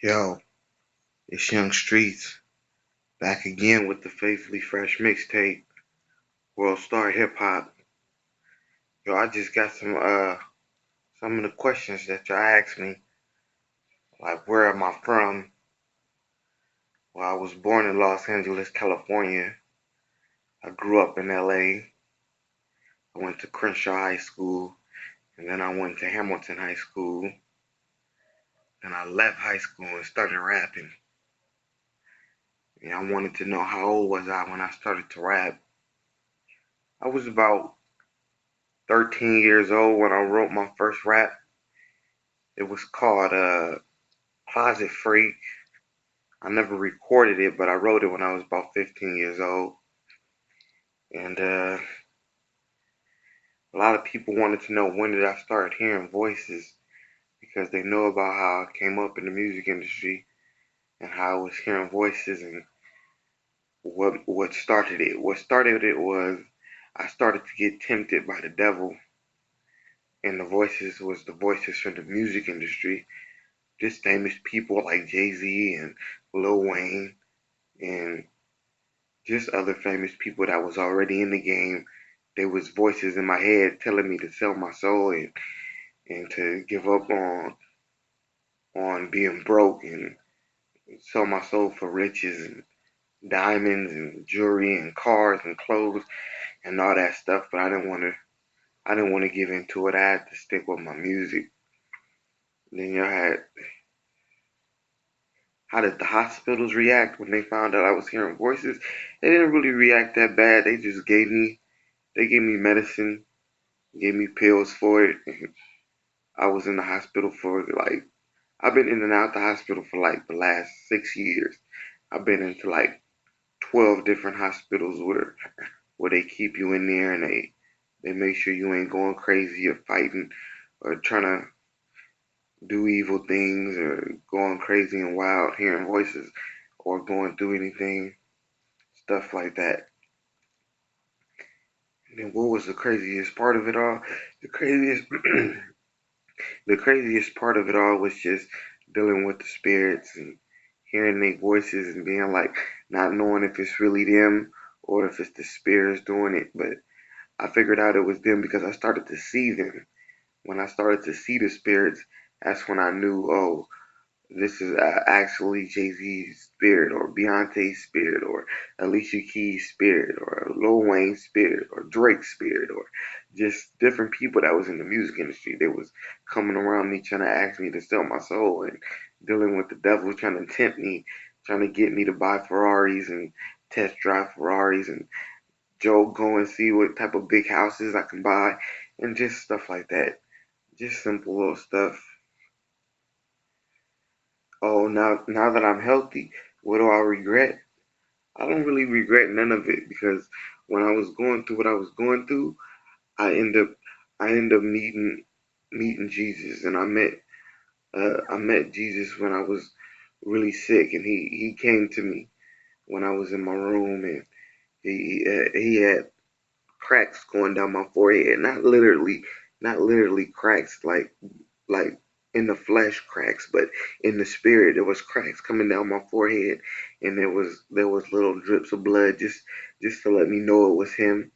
Yo, it's Young Streets back again with the Faithfully Fresh mixtape, World Star Hip Hop. Yo, I just got some of the questions that y'all asked me, like where am I from? Well, I was born in Los Angeles, California. I grew up in LA. I went to Crenshaw High School, and then I went to Hamilton High School. Then I left high school and started rapping. And I wanted to know how old was I when I started to rap. I was about 13 years old when I wrote my first rap. It was called Closet Freak. I never recorded it, but I wrote it when I was about 15 years old. And a lot of people wanted to know when did I start hearing voices because they know about how I came up in the music industry and how I was hearing voices and what started it. What started it was I started to get tempted by the devil, and the voices was the voices from the music industry, just famous people like Jay-Z and Lil Wayne and just other famous people that was already in the game. There was voices in my head telling me to sell my soul and to give up on being broke and sell my soul for riches and diamonds and jewelry and cars and clothes and all that stuff. But I didn't want to give into it. I had to stick with my music. Then you had how did the hospitals react when they found out I was hearing voices? They didn't really react that bad. They gave me medicine, gave me pills for it. I was in the hospital for like I've been in and out the hospital for like the last 6 years. I've been into like 12 different hospitals where they keep you in there and they make sure you ain't going crazy or fighting or trying to do evil things or going crazy and wild, hearing voices or going through anything, stuff like that. And then what was the craziest part of it all? The craziest the craziest part of it all was just dealing with the spirits and hearing their voices and being like not knowing if it's really them or if it's the spirits doing it. But I figured out it was them because I started to see them. When I started to see the spirits, that's when I knew, oh, this is actually Jay Z's spirit, or Beyonce's spirit, or Alicia Keys' spirit, or Lil Wayne's spirit, or Drake's spirit, or just different people that was in the music industry. They was coming around me trying to ask me to sell my soul and dealing with the devil trying to tempt me, trying to get me to buy Ferraris and test drive Ferraris and Joe go and see what type of big houses I can buy and just stuff like that. Just simple little stuff. Oh, now that I'm healthy, what do I regret? I don't really regret none of it because when I was going through what I was going through, I end up I end up meeting Jesus, and I met Jesus when I was really sick, and he came to me when I was in my room, and he had cracks going down my forehead, not literally cracks like in the flesh cracks, but in the spirit there was cracks coming down my forehead, and there was little drips of blood just to let me know it was him.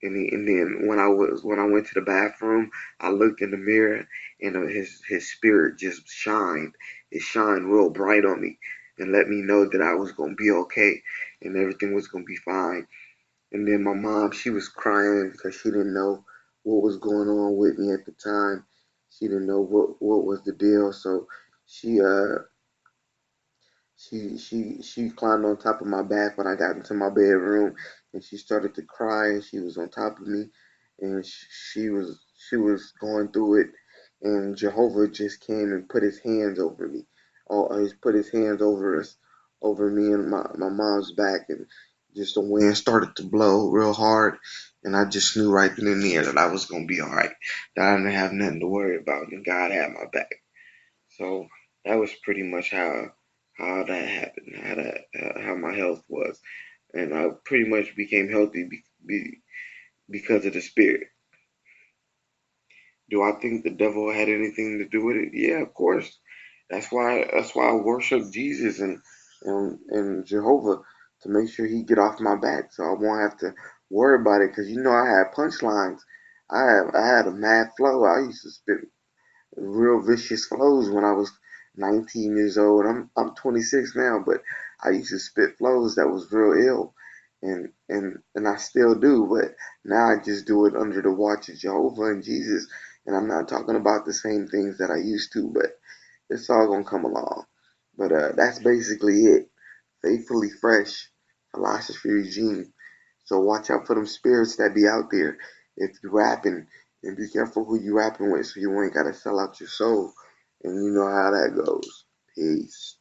And then when I went to the bathroom, I looked in the mirror, and his spirit just shined. It shined real bright on me, and let me know that I was gonna be okay, and everything was gonna be fine. And then my mom, she was crying because she didn't know what was going on with me at the time. She didn't know what was the deal. So she she climbed on top of my back when I got into my bedroom, and she started to cry, and she was on top of me, and she was going through it, and Jehovah just came and put his hands over me. Oh, he's put his hands over us, over me and my mom's back, and just the wind started to blow real hard, and I just knew right then and there that I was gonna be all right, that I didn't have nothing to worry about, and God had my back. So that was pretty much how that happened, how my health was, and I pretty much became healthy because of the spirit. Do I think the devil had anything to do with it? Yeah, of course. That's why I worship Jesus and Jehovah to make sure he get off my back, so I won't have to worry about it. Cause I had punchlines. I had a mad flow. I used to spit real vicious flows when I was 19 years old. I'm 26 now, but I used to spit flows that was real ill, and I still do. But now I just do it under the watch of Jehovah and Jesus, and I'm not talking about the same things that I used to. But it's all gonna come along. But that's basically it. Faithfully fresh philosophy regime. So watch out for them spirits that be out there. If you rapping, and be careful who you rapping with, so you ain't gotta sell out your soul. And you know how that goes. Peace.